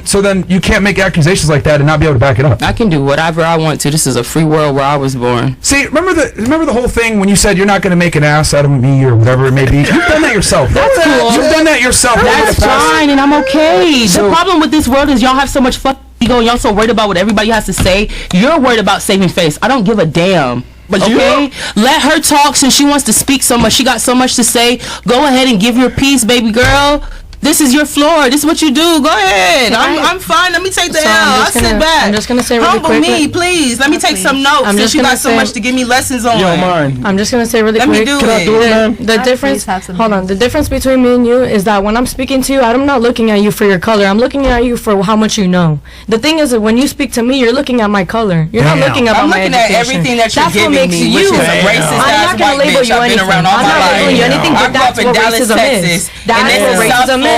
So then you can't make accusations like that and not be able to back it up. I can do whatever I want to. This is a free world where I was born. See, remember the whole thing when you said you're not going to make an ass out of me or whatever it may be? You've done that yourself. That's cool. You've done that yourself. That's fine, and I'm okay. The problem with this world is y'all have so much ego, and y'all so worried about what everybody has to say. You're worried about saving face. I don't give a damn. But okay, let her talk since she wants to speak so much. She got so much to say. Go ahead and give your piece, baby girl. This is your floor. This is what you do. Go ahead. I'm fine. Let me take the L. I'll sit back. I'm just gonna say really Humble quick. me, please. Let me take some notes. Since you got so much to give me lessons on. You don't mind. I'm just gonna say really Let quick. me do it. The difference. Hold on. The difference between me and you is that when I'm speaking to you, I'm not looking at you for your color. I'm looking at you for how much you know. The thing is that when you speak to me, you're looking at my color. You're not looking at my education. I'm looking at everything that you're That's what giving makes me, you. which is a racist I'm not gonna label you anything. I'm not labeling you anything, but that's what racism is. That's what racism is.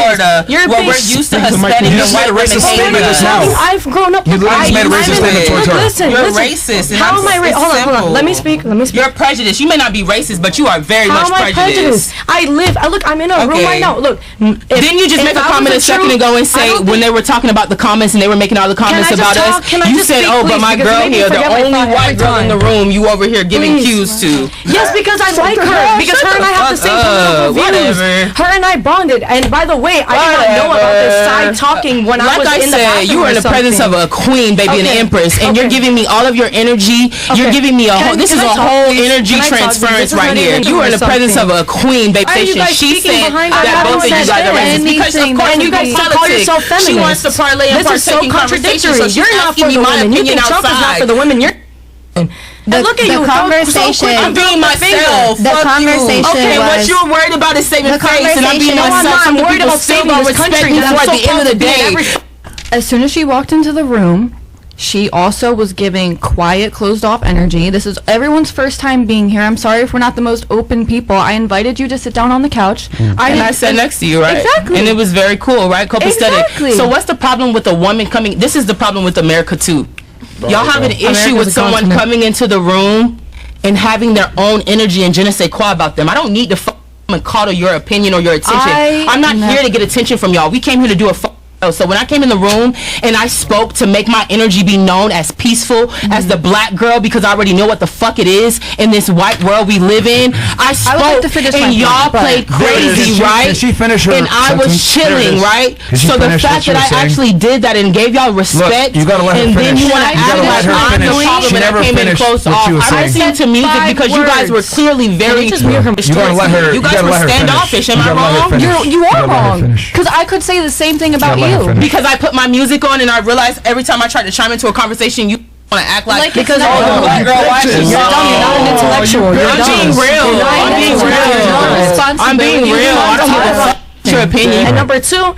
You're where we're used to Hispanic and white women hating us. I've grown up. You literally made a racist statement towards her. Listen, you're racist. How am I racist? Hold on. Let me speak. You're prejudiced. You may not be racist, but you are very much prejudiced. I live. Look, I'm in a room right now. Look. Didn't you just make a comment a second ago and say when they were talking about the comments and they were making all the comments about us? You said, "Oh, but my girl here, the only white girl in the room, you over here giving cues to." Yes, because I like her. Because her and I have the same political views. Her and I bonded. And by the way, I did not know about this side talking when I was in the bathroom. Like I said, you were in the presence of a queen, baby, an empress, and you're giving me all of your energy. You're giving me a whole. This is a whole energy transference right here. You were in the presence of a queen, baby. She said that both of you guys are racist because of course you guys call yourself feminist. She wants to parlay and partake in conversation, so you're not for the women. You think Trump is not for the women? You're. Look at you, conversation. I'm being myself. The conversation. Okay, what you're worried about is saving face, and I'm being myself. I'm worried about saving this country. At the end of the day, as soon as she walked into the room, she also was giving quiet, closed-off energy. This is everyone's first time being here. I'm sorry if we're not the most open people. I invited you to sit down on the couch. I sat next to you, right? Exactly. And it was very cool, right? Copacetic. Exactly. So what's the problem with a woman coming? This is the problem with America, too. Y'all have an issue with someone coming into the room and having their own energy and je ne sais quoi about them. I don't need to coddle your opinion or your attention. I'm not here to get attention from y'all. We came here to do a so when I came in the room and I spoke to make my energy be known as peaceful as the black girl because I already know what the fuck it is in this white world we live in. I spoke and y'all played crazy, right? Did she finish her and I was chilling, right? So the fact that I actually did that and gave y'all respect, you gotta let her and finish. then you want to act like I'm the problem and I came in close off. I listened to music because you guys were clearly very. You gotta let her. You guys were standoffish. Am I wrong? You are wrong. Because I could say the same thing about you. Because I put my music on and I realized every time I tried to chime into a conversation, you want to act like because black girl watching. You're dumb. You're not an intellectual. I'm being real. I'm being real. I don't give a fuck your opinion. And number two,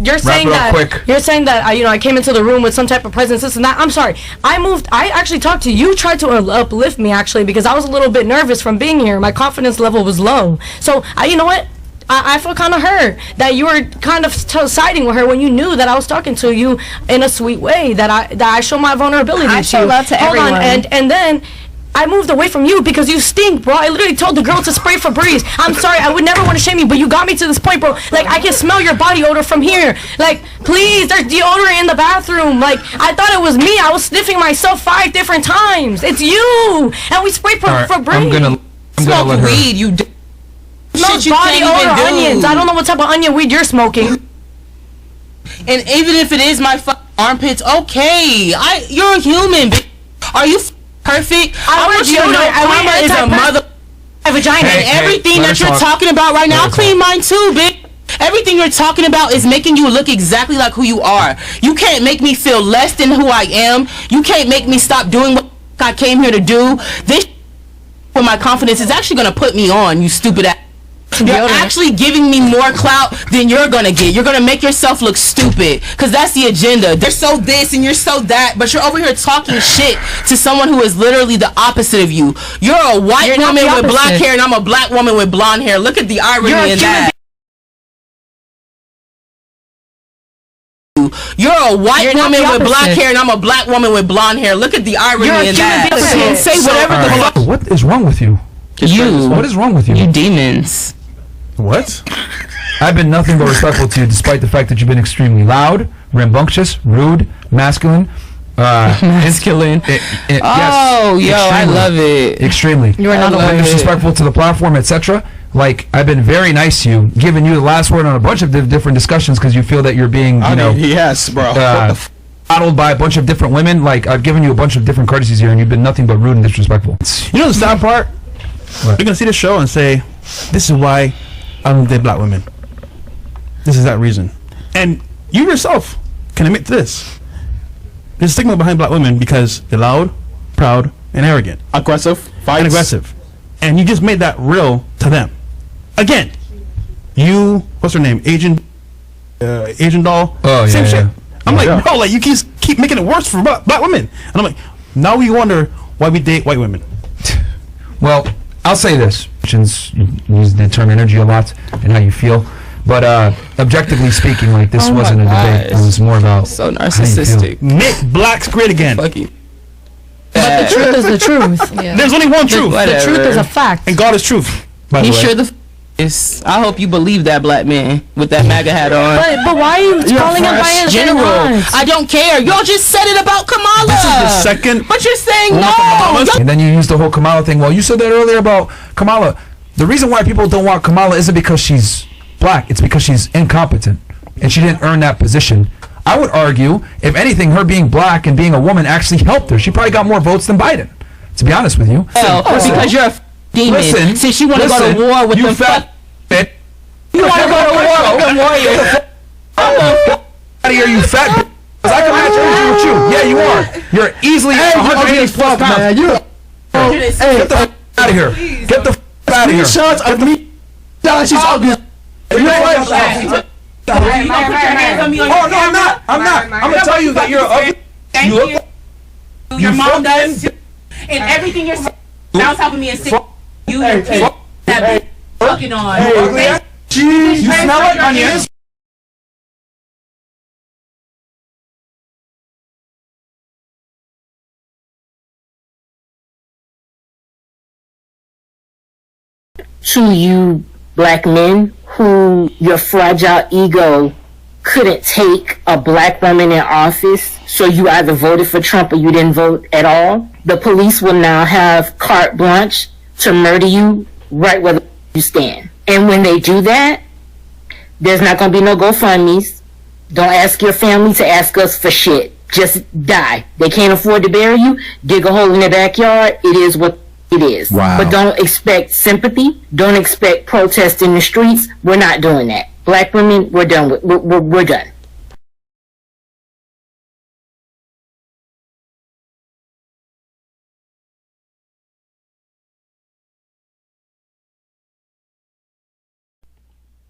you're saying that I came into the room with some type of presence, this and that. I'm sorry. I actually talked to you, tried to uplift me actually because I was a little bit nervous from being here. My confidence level was low. So you know what? I feel kind of hurt that you were kind of siding with her when you knew that I was talking to you in a sweet way, that I show my vulnerability to you. I show love to everyone. And then I moved away from you because you stink, bro. I literally told the girl to spray Febreze. I'm sorry, I would never want to shame you, but you got me to this point, bro. Like, I can smell your body odor from here. Like, please, there's deodorant in the bathroom. Like, I thought it was me. I was sniffing myself 5 different times. It's you. And we sprayed Febreze. I'm gonna let her. Weed, you smells body odor onions. I don't know what type of onion weed you're smoking. And even if it is my armpits, okay. You're a human, bitch. Are you perfect? I want you to know karma is a mother vagina. And everything that you're talking about right now, I clean mine too, bitch. Everything you're talking about is making you look exactly like who you are. You can't make me feel less than who I am. You can't make me stop doing what I came here to do. This for my confidence is actually gonna put me on, you stupid ass. You're actually giving me more clout than you're gonna get. You're gonna make yourself look stupid, cause that's the agenda. They're so this and you're so that, but you're over here talking shit to someone who is literally the opposite of you. You're a white woman with black hair and I'm a black woman with blonde hair. Look at the irony in that. You're a white woman with black hair and I'm a black woman with blonde hair. Look at the irony in that. Say whatever the fuck. What is wrong with you? You. What is wrong with you? You demons. What? I've been nothing but respectful to you, despite the fact that you've been extremely loud, rambunctious, rude, masculine. Masculine. Yes, I love it. Extremely. You are not disrespectful to the platform, etc. Like, I've been very nice to you, giving you the last word on a bunch of different discussions because you feel that you're being, yes, bro. coddled by a bunch of different women. Like, I've given you a bunch of different courtesies here, and you've been nothing but rude and disrespectful. You know the sad part? What? You're gonna see the show and say, "This is why I don't date black women. This is that reason." And you yourself can admit to this. There's stigma behind black women because they're loud, proud, and arrogant. Aggressive. And aggressive. And you just made that real to them. Again, what's her name? Asian doll? Oh, Same yeah, shit. yeah. I'm like, bro, like, you keep making it worse for black women. And I'm like, now we wonder why we date white women. Well, I'll say this. You use the term energy a lot and how you feel. But objectively speaking, like, this wasn't a debate. It was more about so narcissistic. Make blacks great again. Fucking. But the truth is the truth. Yeah. There's only one truth. The truth is a fact. And God is truth. By He the way. sure the is. I hope you believe that, black man with that MAGA hat on. But why are you calling him by his General, general? I don't care. Y'all just said it about Kamala. This is the second. But you're saying woman from Bahamas. no. And then you use the whole Kamala thing. Well, you said that earlier about Kamala. The reason why people don't want Kamala isn't because she's black. It's because she's incompetent. And she didn't earn that position. I would argue, if anything, her being black and being a woman actually helped her. She probably got more votes than Biden, to be honest with you. Because you're a demon. Since you want to go to war with them fat bitch. You want to go to war with them warriors. Out of here, you fat bitch. 'Cause I can match energy with you. Yeah, you are. You're easily 180 plus pounds. Man, you. Get the out of here. Get the out of here. Screenshots of me. She's ugly. You know what? Oh, no, I'm not. I'm gonna tell you that you're ugly. Thank You you. look. Your You mom fucking- does. And everything you're saying now helping me is sick. You and kids have been fucking on. You ugly ass. You smell like onions. To you black men who your fragile ego couldn't take a black woman in office, so you either voted for Trump or you didn't vote at all. The police will now have carte blanche to murder you right where you stand. And when they do that, there's not going to be no GoFundMes. Don't ask your family to ask us for shit. Just die. They can't afford to bury you. Dig a hole in their backyard. It is what it is. Wow. But don't expect sympathy. Don't expect protest in the streets. We're not doing that. Black women, we're done with. We're done.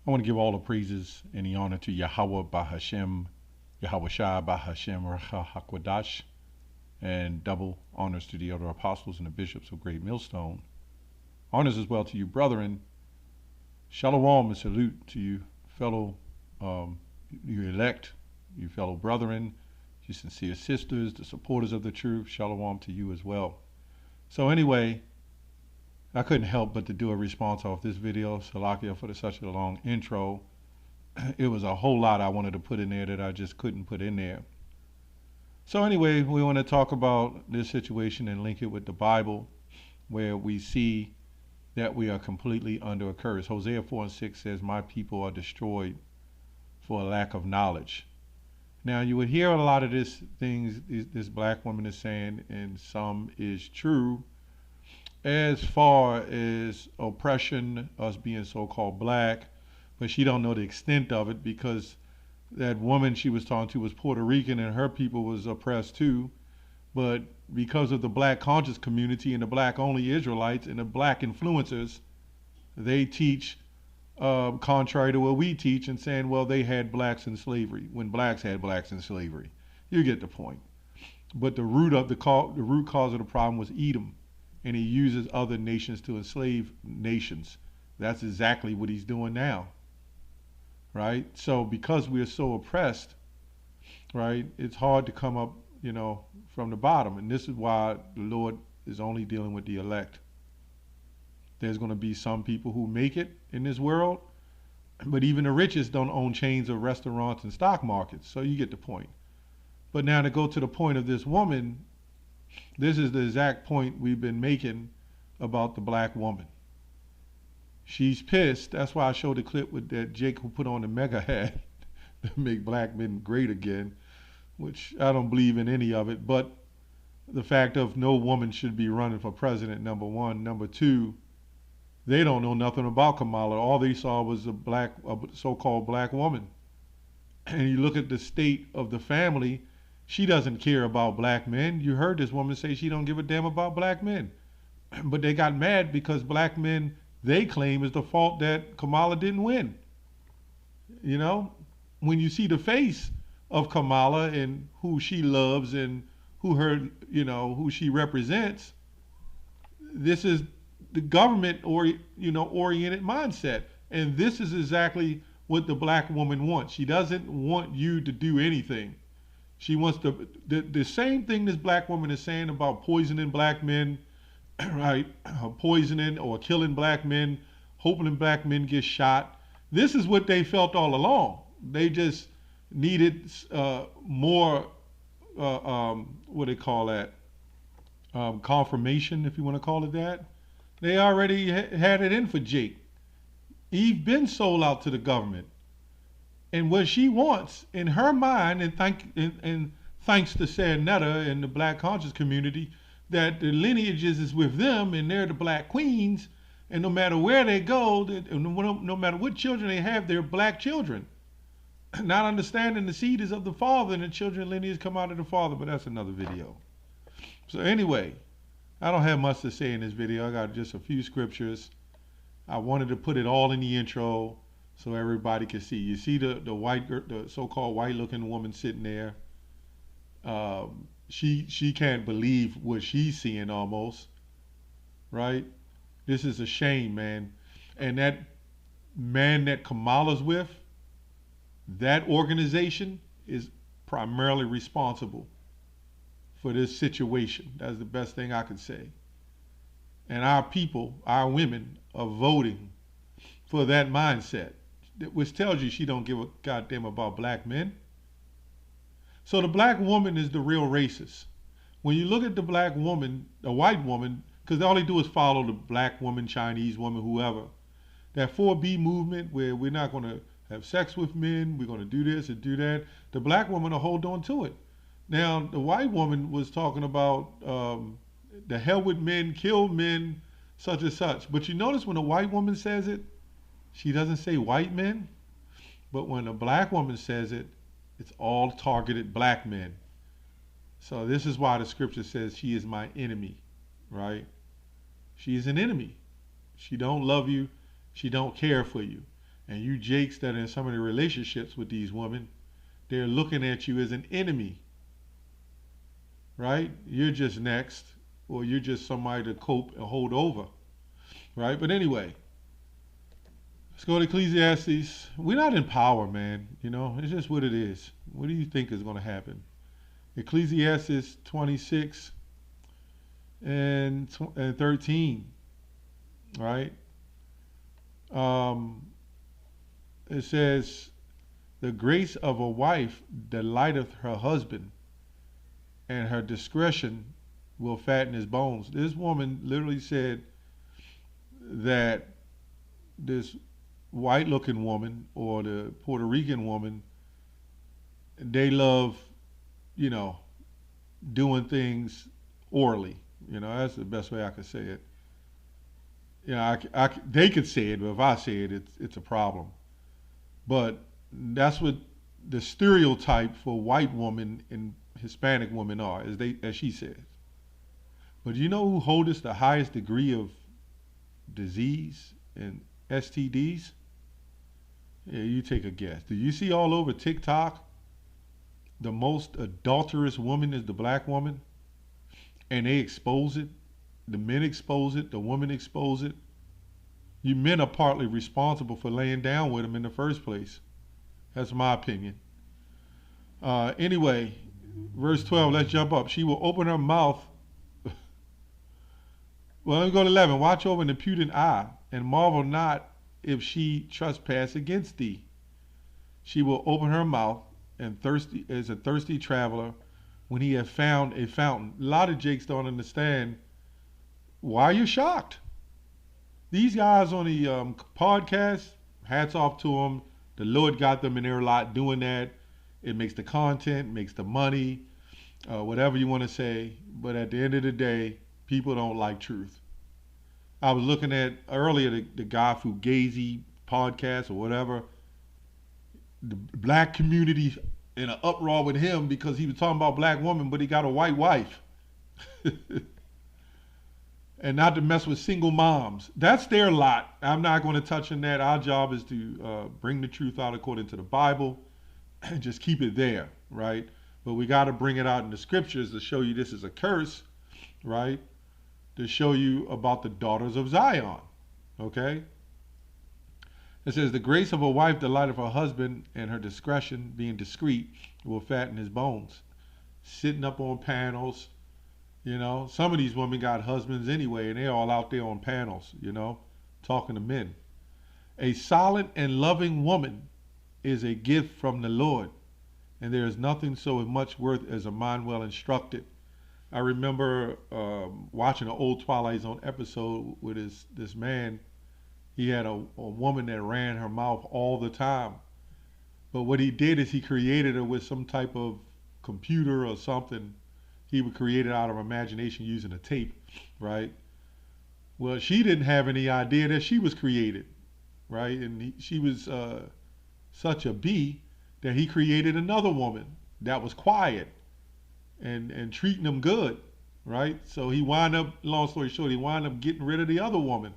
I want to give all the praises and the honor to Yahweh Bahashem, Yahweh Shai Bahashem Racha HaKodash, and double honors to the other apostles and the bishops of Great Millstone. Honors as well to you, brethren. Shalom and salute to you, fellow, you elect, you fellow brethren, you sincere sisters, the supporters of the truth. Shalom to you as well. So anyway, I couldn't help but to do a response off this video. Salakia for such a long intro. It was a whole lot I wanted to put in there that I just couldn't put in there. So anyway, we want to talk about this situation and link it with the Bible, where we see that we are completely under a curse. Hosea 4:6 says, "My people are destroyed for a lack of knowledge." Now you would hear a lot of this things this black woman is saying, and some is true, as far as oppression, us being so-called black, but she don't know the extent of it, because that woman she was talking to was Puerto Rican and her people was oppressed too. But because of the black conscious community and the black only Israelites and the black influencers, they teach contrary to what we teach, and saying, well, they had blacks in slavery when blacks had blacks in slavery. You get the point. But the root cause of the problem was Edom, and he uses other nations to enslave nations. That's exactly what he's doing now, right? So because we're so oppressed, right, it's hard to come up, from the bottom. And this is why the Lord is only dealing with the elect. There's going to be some people who make it in this world, But even the richest don't own chains of restaurants and stock markets. So you get the point. But now to go to the point of this woman, this is the exact point we've been making about the black woman. She's pissed. That's why I showed the clip with that Jake who put on the mega hat to make black men great again, which I don't believe in any of it. But the fact of no woman should be running for president, number one. Number two, they don't know nothing about Kamala. All they saw was a so-called black woman. And you look at the state of the family, she doesn't care about black men. You heard this woman say she don't give a damn about black men. But they got mad because black men, they claim, is the fault that Kamala didn't win. You know, when you see the face of Kamala and who she loves and who she represents, this is the government oriented mindset. And this is exactly what the black woman wants. She doesn't want you to do anything. She wants the same thing this black woman is saying about poisoning black men, right? Poisoning or killing black men, hoping black men get shot. This is what they felt all along. They just needed more, what do they call that? Confirmation, if you want to call it that. They already had it in for Jake. Eve been sold out to the government. And what she wants in her mind, and thanks to Netta and the black conscious community, that the lineages is with them and they're the black queens, and no matter where they go, no matter what children they have, they're black children. Not understanding the seed is of the father and the children lineage come out of the father, but that's another video. So anyway, I don't have much to say in this video. I got just a few scriptures. I wanted to put it all in the intro so everybody can see. You see the so-called white-looking woman sitting there. She can't believe what she's seeing almost, right? This is a shame, man. And that man that Kamala's with, that organization is primarily responsible for this situation. That's the best thing I can say. And our people, our women, are voting for that mindset, which tells you she don't give a goddamn about black men. So the black woman is the real racist. When you look at the black woman, the white woman, because all they do is follow the black woman, Chinese woman, whoever. That 4B movement where we're not going to have sex with men, we're going to do this and do that. The black woman will hold on to it. Now, the white woman was talking about the hell with men, kill men, such and such. But you notice when a white woman says it, she doesn't say white men. But when a black woman says it, it's all targeted black men. So this is why the scripture says she is my enemy, right? She is an enemy. She don't love you. She don't care for you. And you jakes that are in some of the relationships with these women, they're looking at you as an enemy, right? You're just next, or you're just somebody to cope and hold over, right? But anyway, let's go to Ecclesiastes. We're not in power, man. You know, it's just what it is. What do you think is going to happen? Ecclesiastes 26 and 13, right? It says, the grace of a wife delighteth her husband, and her discretion will fatten his bones. This woman literally said that this white-looking woman or the Puerto Rican woman, they love, doing things orally. That's the best way I could say it. They could say it, but if I say it, it's a problem. But that's what the stereotype for white women and Hispanic women are, as she says. But you know who holds the highest degree of disease and STDs? Yeah, you take a guess. Do you see all over TikTok, the most adulterous woman is the black woman? And they expose it. The men expose it. The women expose it. You men are partly responsible for laying down with them in the first place. That's my opinion. Anyway, verse 12, let's jump up. She will open her mouth. Well, let me go to 11. Watch over an impudent eye, and marvel not if she trespass against thee. She will open her mouth and thirsty as a thirsty traveler when he has found a fountain. A lot of jakes don't understand why you're shocked. These guys on the podcast, hats off to them. The Lord got them in their lot doing that. It makes the content, makes the money, whatever you want to say. But at the end of the day, people don't like truth. I was looking at earlier the guy Fugazi podcast or whatever. The black community in an uproar with him because he was talking about black women, but he got a white wife. And not to mess with single moms. That's their lot. I'm not going to touch on that. Our job is to bring the truth out according to the Bible and just keep it there, right? But we got to bring it out in the scriptures to show you this is a curse, right? To show you about the daughters of Zion, okay? It says, the grace of a wife delighteth her husband, and her discretion, being discreet, will fatten his bones. Sitting up on panels, you know. Some of these women got husbands anyway, and they're all out there on panels, you know, talking to men. A solid and loving woman is a gift from the Lord, and there is nothing so much worth as a mind well instructed. I remember watching an old Twilight Zone episode with this man. He had a woman that ran her mouth all the time. But what he did is he created her with some type of computer or something. He would create it out of imagination using a tape, right? Well, she didn't have any idea that she was created, right? And she was such a bee that he created another woman that was quiet and treating him good, right? So he wound up, long story short, he wound up getting rid of the other woman.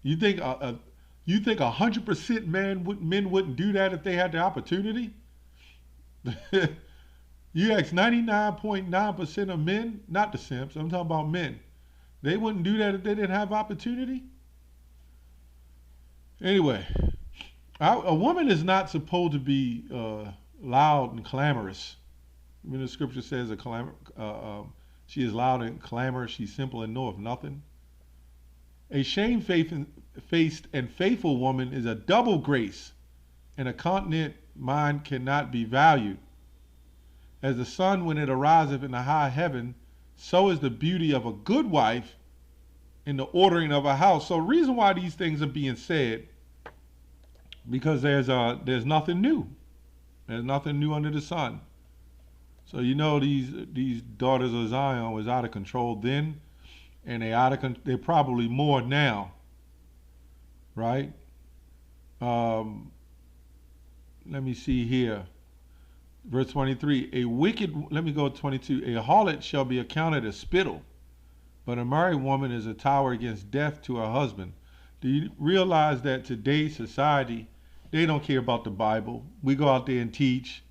You think 100% men wouldn't do that if they had the opportunity? You ask 99.9% of men, not the simps, I'm talking about men. They wouldn't do that if they didn't have opportunity? Anyway, a woman is not supposed to be loud and clamorous. When the scripture says she is loud and clamorous, she's simple and knoweth nothing. A shamefaced and faithful woman is a double grace, and a continent mind cannot be valued. As the sun when it ariseth in the high heaven, so is the beauty of a good wife in the ordering of a house. So the reason why these things are being said, because there's nothing new. There's nothing new under the sun. So you know these daughters of Zion was out of control then, and they're probably more now, right? Let me see here. Verse 23, let me go to 22. A harlot shall be accounted as spittle, but a married woman is a tower against death to her husband. Do you realize that today's society, they don't care about the Bible? We go out there and teach.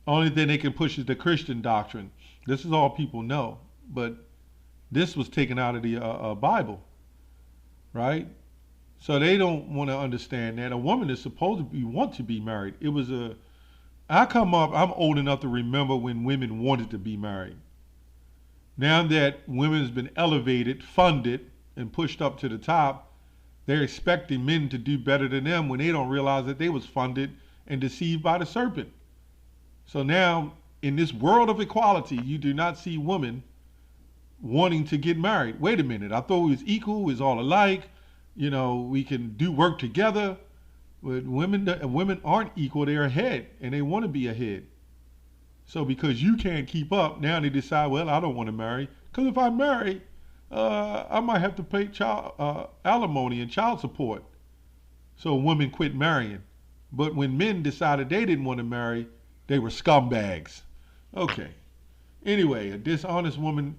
Only thing they can push is the Christian doctrine. This is all people know, but this was taken out of the Bible, right? So they don't want to understand that a woman is supposed to want to be married. I'm old enough to remember when women wanted to be married. Now that women's been elevated, funded, and pushed up to the top, they're expecting men to do better than them when they don't realize that they was funded and deceived by the serpent. So now, in this world of equality, you do not see women wanting to get married. Wait a minute, I thought we was equal, we was all alike, you know, we can do work together. But women aren't equal, they're ahead, and they want to be ahead. So because you can't keep up, now they decide, well, I don't want to marry, because if I marry, I might have to pay child alimony and child support. So women quit marrying. But when men decided they didn't want to marry, they were scumbags. Okay. Anyway, a dishonest woman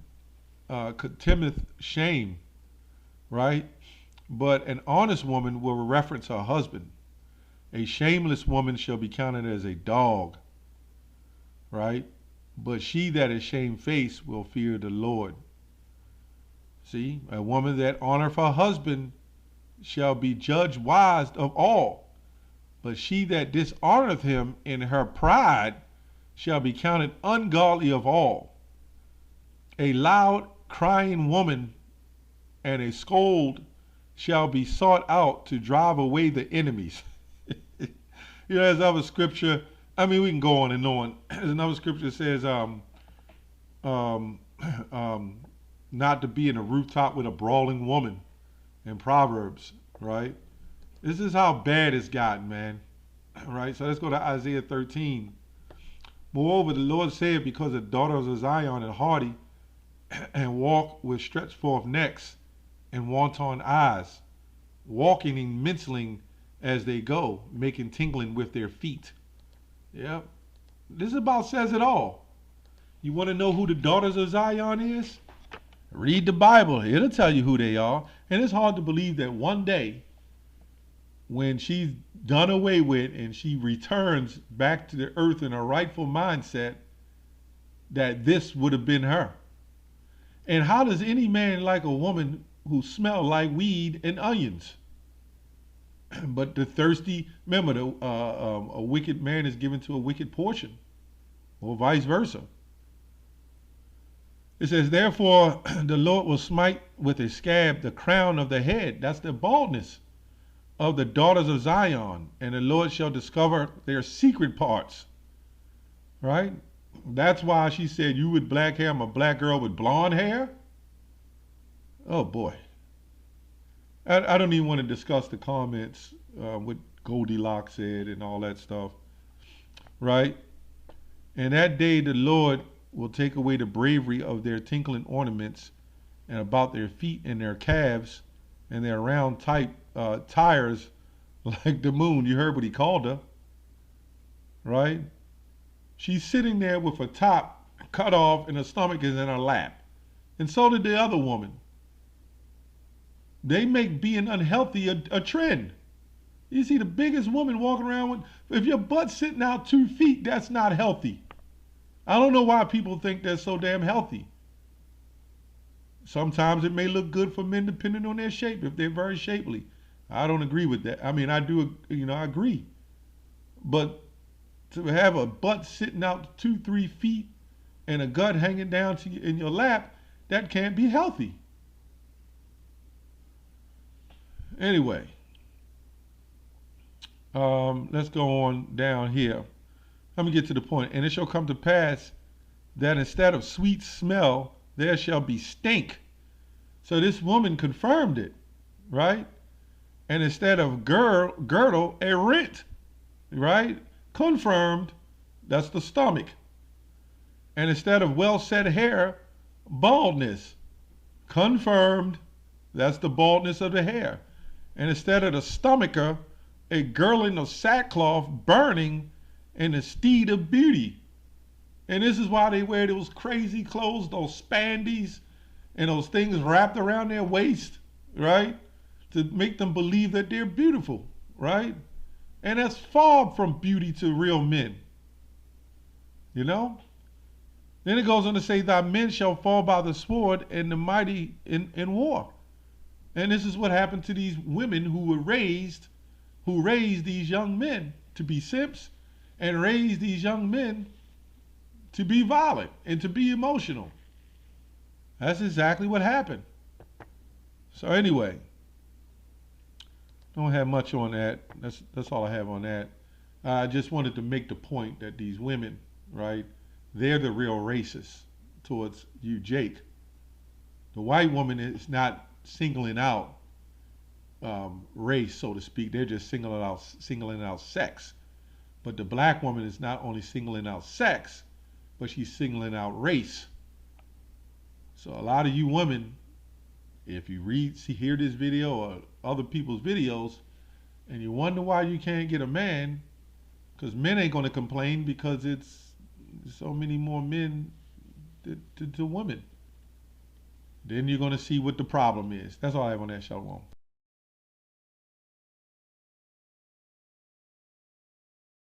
contemneth shame, right? But an honest woman will reference her husband. A shameless woman shall be counted as a dog, right? But she that is shamefaced will fear the Lord. See, a woman that honoreth her husband shall be judged wise of all. But she that dishonoreth him in her pride shall be counted ungodly of all. A loud crying woman and a scold shall be sought out to drive away the enemies. There's other scripture. I mean, we can go on and on. There's another scripture that says, not to be in a rooftop with a brawling woman in Proverbs, right? This is how bad it's gotten, man. Right? So let's go to Isaiah 13. Moreover, the Lord said, because the daughters of Zion are haughty and walk with stretched forth necks and wanton eyes, walking and mincing as they go, making tingling with their feet. Yep. This about says it all. You want to know who the daughters of Zion is? Read the Bible. It'll tell you who they are. And it's hard to believe that one day, when she's done away with and she returns back to the earth in her rightful mindset, that this would have been her. And how does any man like a woman who smell like weed and onions? But the thirsty, remember, a wicked man is given to a wicked portion, or vice versa. It says, therefore, the Lord will smite with a scab the crown of the head. That's the baldness of the daughters of Zion. And the Lord shall discover their secret parts. Right? That's why she said, you with black hair, I'm a black girl with blonde hair. Oh, boy. I don't even want to discuss the comments, what Goldilocks said and all that stuff. Right? And that day the Lord will take away the bravery of their tinkling ornaments, and about their feet and their calves and their round type tires like the moon. You heard what he called her, right? She's sitting there with her top cut off and her stomach is in her lap. And so did the other woman. They make being unhealthy a trend. You see the biggest woman walking around with, if your butt's sitting out 2 feet, that's not healthy. I don't know why people think they're so damn healthy. Sometimes it may look good for men depending on their shape, if they're very shapely. I don't agree with that. I mean, I do, I agree. But to have a butt sitting out 2-3 feet and a gut hanging down to you in your lap, that can't be healthy. Anyway, let's go on down here. Let me get to the point. And it shall come to pass that instead of sweet smell, there shall be stink. So this woman confirmed it, right? And instead of girdle, a rent, right? Confirmed, that's the stomach. And instead of well-set hair, baldness. Confirmed, that's the baldness of the hair. And instead of the stomacher, a girdling of sackcloth, burning, and a steed of beauty. And this is why they wear those crazy clothes, those spandies, and those things wrapped around their waist, right? To make them believe that they're beautiful, right? And that's far from beauty to real men. You know? Then it goes on to say, thy men shall fall by the sword and the mighty in war. And this is what happened to these women who raised these young men to be simps, and raised these young men to be violent and to be emotional. That's exactly what happened. So anyway, don't have much on that. That's all I have on that. I just wanted to make the point that these women, right, they're the real racists towards you, Jake. The white woman is not singling out race, so to speak. They're just singling out sex. But the black woman is not only singling out sex, but she's singling out race. So a lot of you women, if you hear this video or other people's videos, and you wonder why you can't get a man, because men ain't going to complain because it's so many more men to women. Then you're going to see what the problem is. That's all I have on that, Shalom.